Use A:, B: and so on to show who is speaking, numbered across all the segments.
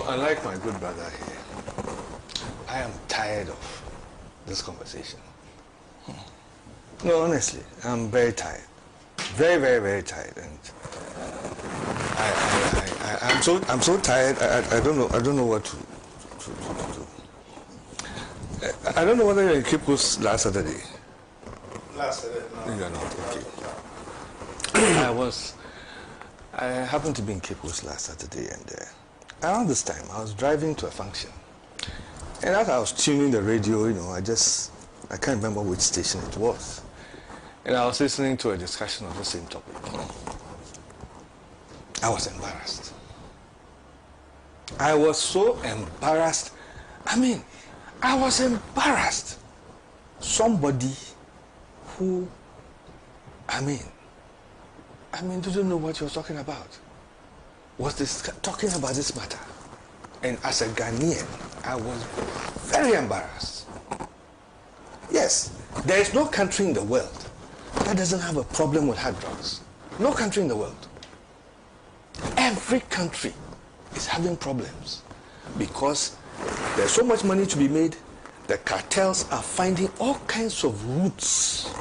A: unlike my good brother here, I am tired of this conversation. No, honestly, I'm very tired. Very, very, very tired. And I'm so tired. I don't know what to do. I don't know whether you're in Cape Coast last Saturday.
B: Last Saturday, no.
A: You're not, okay. I happened to be in Cape Coast last Saturday, and around this time I was driving to a function, and as I was tuning the radio, you know, I can't remember which station it was, and I was listening to a discussion of the same topic. I was embarrassed. I was so embarrassed. I mean, I was embarrassed. Somebody who, I mean, didn't know what he was talking about. Was talking about this matter. And as a Ghanaian, I was very embarrassed. Yes, there is no country in the world that doesn't have a problem with hard drugs. No country in the world. Every country is having problems because there's so much money to be made. The cartels are finding all kinds of routes.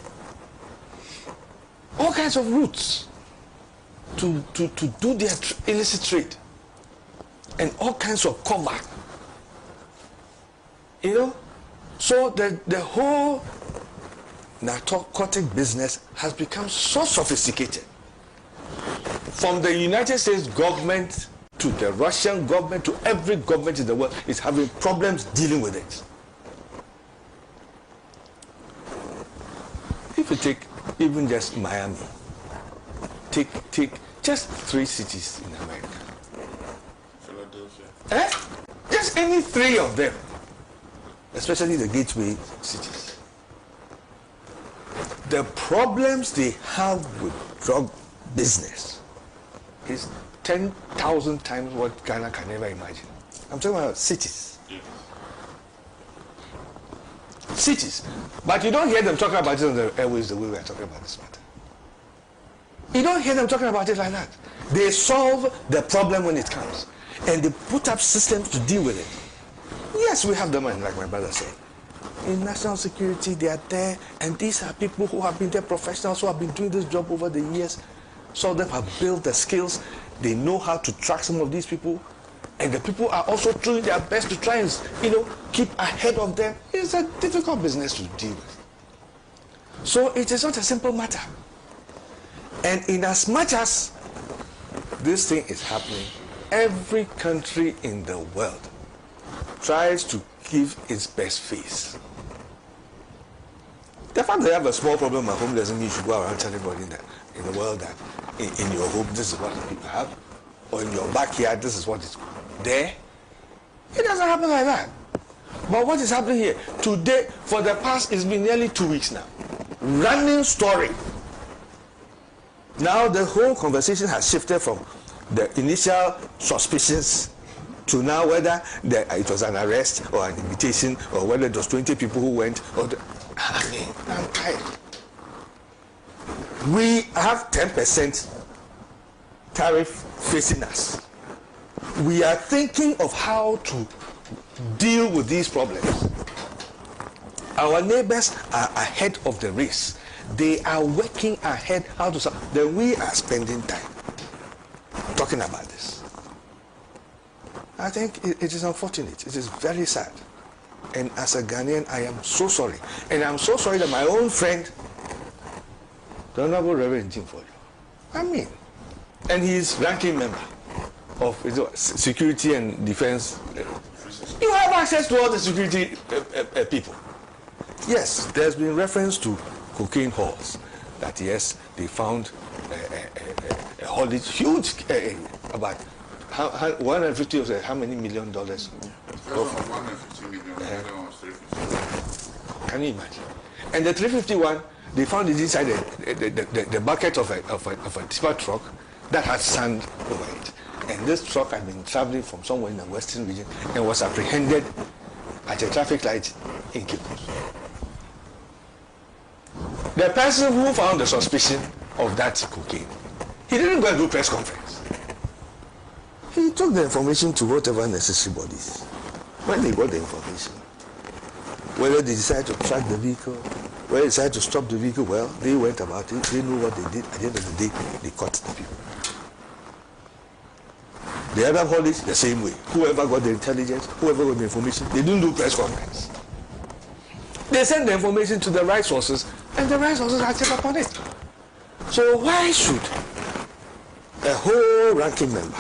A: All kinds of routes to do their illicit trade, and all kinds of cover. You know, so the whole narcotic business has become so sophisticated. From the United States government to the Russian government to every government in the world is having problems dealing with it. If you take even just Miami, take just 3 cities in America. Philadelphia. Just any 3 of them, especially the gateway cities. The problems they have with drug business is 10,000 times what Ghana can ever imagine. I'm talking about cities. Cities. But you don't hear them talking about it on the airways the way we are talking about this matter. You don't hear them talking about it like that. They solve the problem when it comes, and they put up systems to deal with it. Yes, we have the money, like my brother said. In national security, they are there, and these are people who have been there, professionals who have been doing this job over the years. Some of them have built the skills. They know how to track some of these people, and the people are also doing their best to try and, you know, keep ahead of them. It's a difficult business to deal with. So it is not a simple matter. And in as much as this thing is happening, every country in the world tries to give its best face. The fact that you have a small problem at home doesn't mean you should go around telling everybody in the world that in your home this is what people have, or in your backyard this is what is there. It doesn't happen like that. But what is happening here today, for the past, it's been nearly 2 weeks now, running story. Now the whole conversation has shifted from the initial suspicions to now whether it was an arrest or an invitation, or whether it was 20 people who went. I mean, I'm tired. We have 10% tariff facing us. We are thinking of how to deal with these problems. Our neighbors are ahead of the race. They are working ahead how to solve. Then we are spending time talking about this. I think it is unfortunate. It is very sad. And as a Ghanaian, I am so sorry. And I'm so sorry that my own friend, the Honorable Rev Ntim Fodjour, I mean, and he is ranking member of Security and Defense. You have access to all the security people. Yes, there's been reference to cocaine halls. That yes, they found a haulage huge, about 150 of how many $1 million?
B: 150 million.
A: Can you imagine? And the 351, they found it inside the bucket of a tipper truck that had sand over it. And this truck had been traveling from somewhere in the western region and was apprehended at a traffic light in Cape Coast. The person who found the suspicion of that cocaine, he didn't go and do press conference. He took the information to whatever necessary bodies. When they got the information, whether they decided to track the vehicle, whether they decided to stop the vehicle, well, they went about it. They knew what they did. At the end of the day, they caught the people. The other police, the same way. Whoever got the intelligence, whoever got the information, they didn't do press conference. They sent the information to the right sources, and the right sources acted upon it. So why should a whole ranking member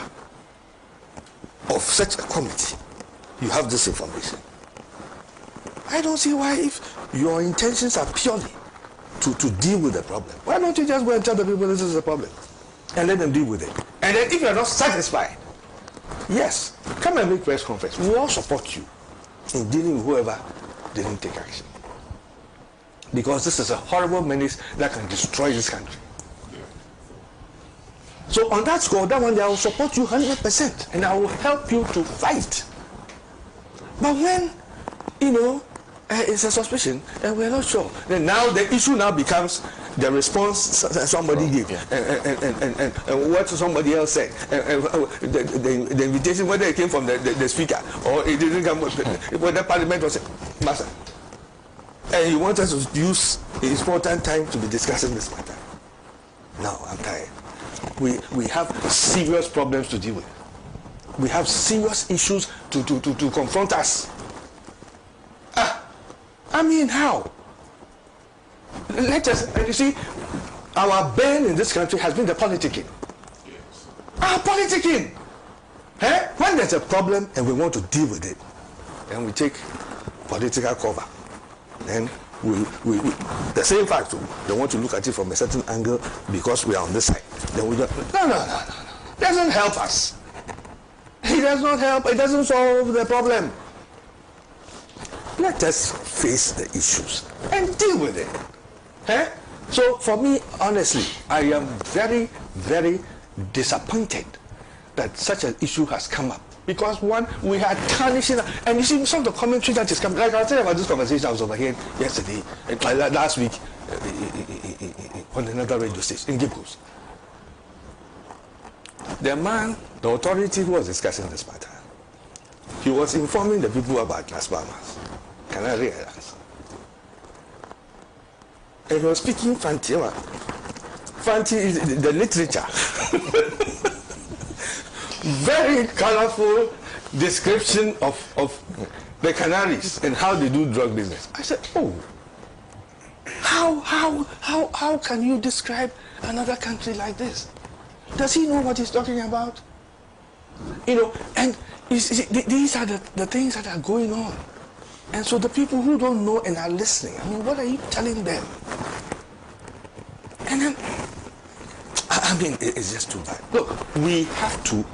A: of such a committee, you have this information? I don't see why, if your intentions are purely to deal with the problem, why don't you just go and tell the people this is a problem and let them deal with it? And then if you're not satisfied, yes, come and make press conference. We all support you in dealing with whoever didn't take action. Because this is a horrible menace that can destroy this country. So on that score, that one day I will support you 100% and I will help you to fight. But when, it's a suspicion and we're not sure, then now the issue now becomes the response somebody gave, and what somebody else said, the invitation, whether it came from the speaker or it didn't come, whether Parliament was master. And you want us to use important time to be discussing this matter. No, I'm tired. We have serious problems to deal with. We have serious issues to confront us. I mean, how? Let us, and you see, our bane in this country has been the politicking.
B: Yes.
A: Politicking! When there's a problem and we want to deal with it, and we take political cover, then we the same fact, they want to look at it from a certain angle because we are on this side. Then we don't, no. It doesn't help us. It does not help. It doesn't solve the problem. Let us face the issues and deal with it. So for me, honestly, I am very, very disappointed that such an issue has come up. Because one, we are tarnishing, and you see some of the commentary that is coming, like I'll tell you about this conversation I was overhearing yesterday, last week, on another radio station, in Gibcos. The man, the authority who was discussing this matter, he was informing the people about Las Palmas, Canary Islands. And he was speaking Fanti. Fanti is the literature. Very colorful description of the Canaries and how they do drug business. I said, oh, how can you describe another country like this? Does he know what he's talking about? And you see, these are the things that are going on. And so the people who don't know and are listening, I mean, what are you telling them? And then, I mean, it's just too bad. Look, we have to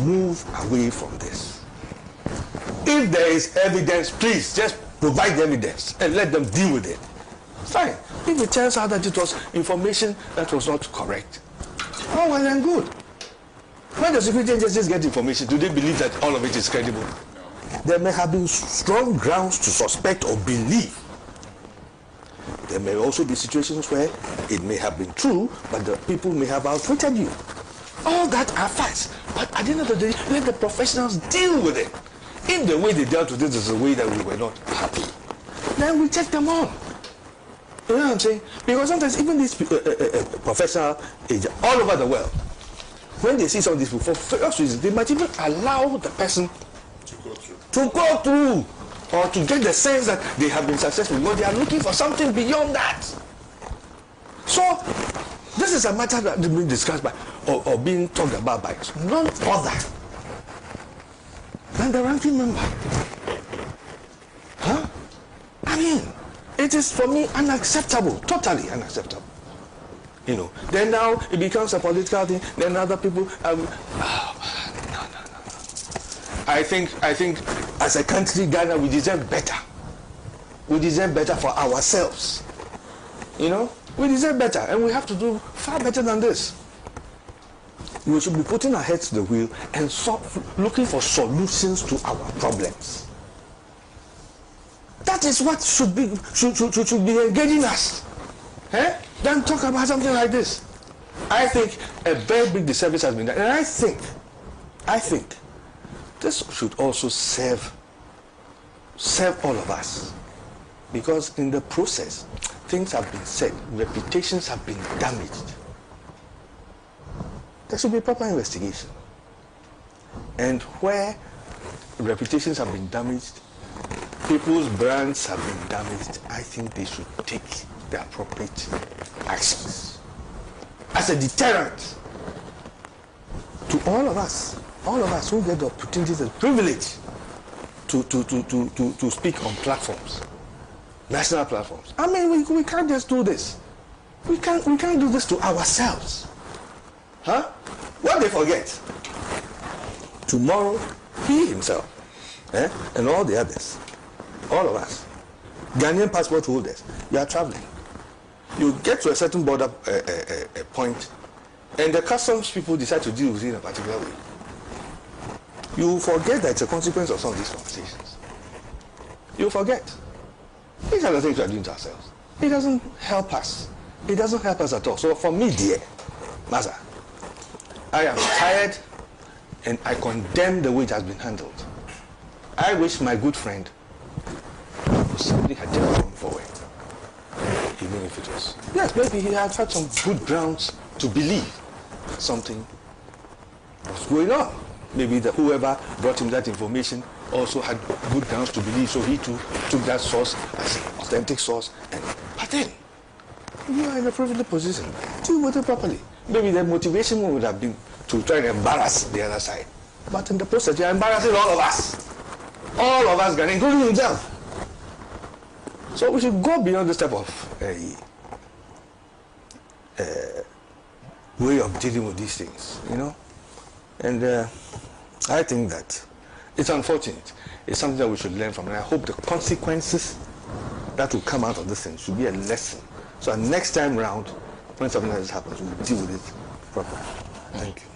A: move away from this. If there is evidence, please just provide the evidence and let them deal with it. Fine. If it turns out that it was information that was not correct, oh well and good. When the security agencies get information, do they believe that all of it is credible? No. There may have been strong grounds to suspect or believe. There may also be situations where it may have been true, but the people may have outwitted you. All that are facts. But at the end of the day, let the professionals deal with it. If the way they dealt with it is the way that we were not happy, then we take them on. You know what I'm saying? Because sometimes even these professional agents all over the world, when they see some of these people, for various reasons, they might even allow the person to go through or to get the sense that they have been successful, but they are looking for something beyond that. So this is a matter that is being discussed by or being talked about by none other than the ranking member. I mean, it is for me unacceptable, totally unacceptable. Then now it becomes a political thing. Then other people, no. I think as a country, Ghana, we deserve better. We deserve better for ourselves. We deserve better, and we have to do far better than this. We should be putting our heads to the wheel and looking for solutions to our problems. That is what should be engaging us. Then talk about something like this. I think a very big disservice has been done, and I think I think this should also serve all of us, because in the process, things have been said, reputations have been damaged. There should be proper investigation. And where reputations have been damaged, people's brands have been damaged, I think they should take the appropriate actions as a deterrent to all of us who get the opportunity, the privilege to speak on platforms, national platforms. I mean, we can't just do this. We can't do this to ourselves. Huh? What they forget? Tomorrow, he himself, and all the others, all of us, Ghanaian passport holders, you are traveling. You get to a certain border point, and the customs people decide to deal with it in a particular way. You forget that it's a consequence of some of these conversations. You forget. These are the things we are doing to ourselves. It doesn't help us. It doesn't help us at all. So for me, dear Maza, I am tired and I condemn the way it has been handled. I wish my good friend simply had just gone forward. Even if it was. Yes, maybe he had some good grounds to believe something was going on. Maybe whoever brought him that information also had good grounds to believe, so he too took that source as an authentic source. But then, you are in a privileged position. Deal with it properly. Maybe the motivation would have been to try and embarrass the other side. But in the process, you are embarrassing all of us. All of us, including himself. So we should go beyond this type of way of dealing with these things, you know. And I think that it's unfortunate. It's something that we should learn from. And I hope the consequences that will come out of this thing should be a lesson. So next time round, when something like this happens, we'll deal with it properly. Thank you.